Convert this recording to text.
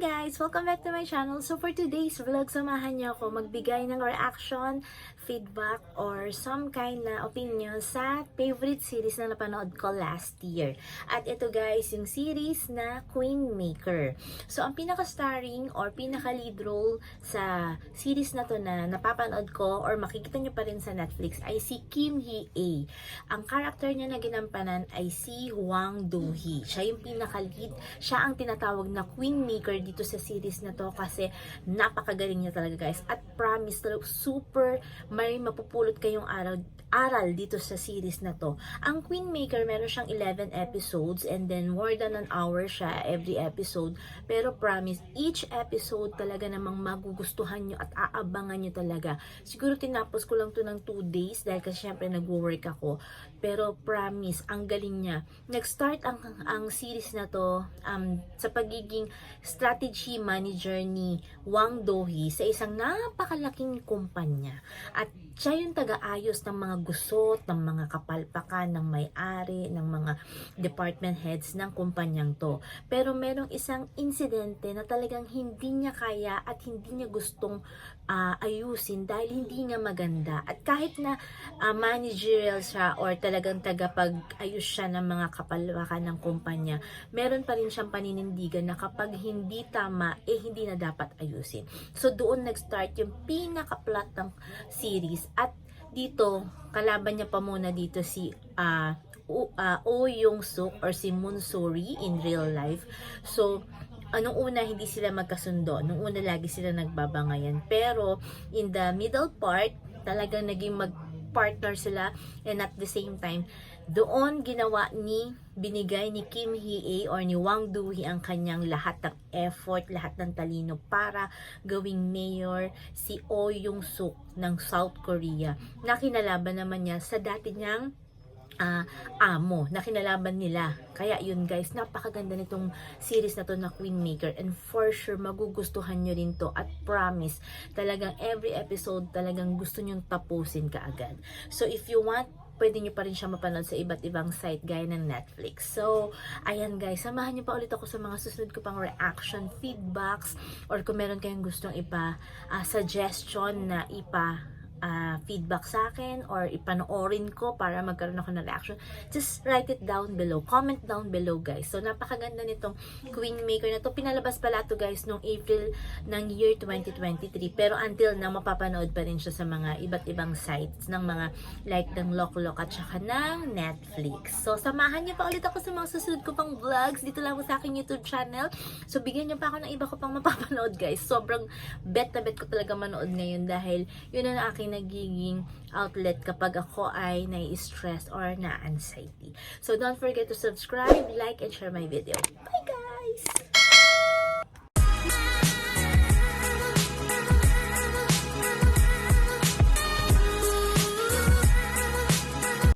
guys! Welcome back to my channel. So for today's vlog, samahan niyo ako magbigay ng reaction, feedback, or some kind na opinion sa favorite series na napanood ko last year. At ito guys, yung series na Queen Maker. So ang pinaka-starring or pinaka-lead role sa series na to na napapanood ko or makikita niyo pa rin sa Netflix ay si Kim Hee-ae. Ang character niya na ginampanan ay si Hwang Do-hee. Siya yung pinaka-lead. Siya ang tinatawag na Queen Maker dito sa series na to kasi napakagaling niya talaga guys. At promise talaga super may mapupulot kayong aral dito sa series na to. Ang Queen Maker meron siyang 11 episodes and then more than an hour siya every episode. Pero promise, each episode talaga namang magugustuhan nyo at aabangan nyo talaga. Siguro tinapos ko lang to ng 2 days dahil kasi syempre nag-work ako. Pero promise, ang galing niya. Nag-start ang series na to sa pagiging strategy manager ni Hwang Do-hee sa isang napakalaking kumpanya. At siya yung taga-ayos ng mga gusot, ng mga kapalpakan, ng may-ari, ng mga department heads ng kumpanyang to. Pero merong isang insidente na talagang hindi niya kaya at hindi niya gustong ayusin dahil hindi nga maganda. At kahit na managerial siya or talagang tagapag-ayos siya ng mga kapalpakan ng kumpanya, meron pa rin siyang paninindigan na kapag hindi tama, hindi na dapat ayusin. So doon nag-start yung pinaka-plot ng series. At dito, kalaban niya pa muna dito si Oh Young-suk or si Moon So-ri in real life. So, nung una hindi sila magkasundo. Nung una lagi sila nagbabangayan. Pero in the middle part, talagang naging partner sila, and at the same time doon binigay ni Kim Hee-ae or ni Hwang Do-hee ang kanyang lahat ng effort, lahat ng talino para gawing mayor si Oh Young-suk ng South Korea, na kinalaban naman niya sa dati niyang amo na kinalaban nila. Kaya yun guys, napakaganda nitong series na to na Queen Maker, and for sure magugustuhan nyo rin to. At promise, talagang every episode talagang gusto nyong tapusin kaagad. So if you want, pwede nyo pa rin siya mapanood sa iba't ibang site gaya ng Netflix. So, ayan guys, samahan nyo pa ulit ako sa mga susunod ko pang reaction, feedbacks, or kung meron kayong gustong suggestion na feedback sa akin or ipanoorin ko para magkaroon ako ng reaction, just write it down below, comment down below guys. So napakaganda nitong Queen Maker na to. Pinalabas pala to guys noong April ng year 2023, pero until na mapapanood pa rin siya sa mga iba't ibang sites ng mga like ng Loklok at saka ng Netflix. So samahan niyo pa ulit ako sa mga susunod ko pang vlogs dito lang sa aking YouTube channel. So bigyan niyo pa ako ng iba ko pang mapapanood guys. Sobrang bet na bet ko talaga manood ngayon dahil yun ang aking nagiging outlet kapag ako ay nai-stress or na-anxiety. So don't forget to subscribe, like, and share my video. Bye guys!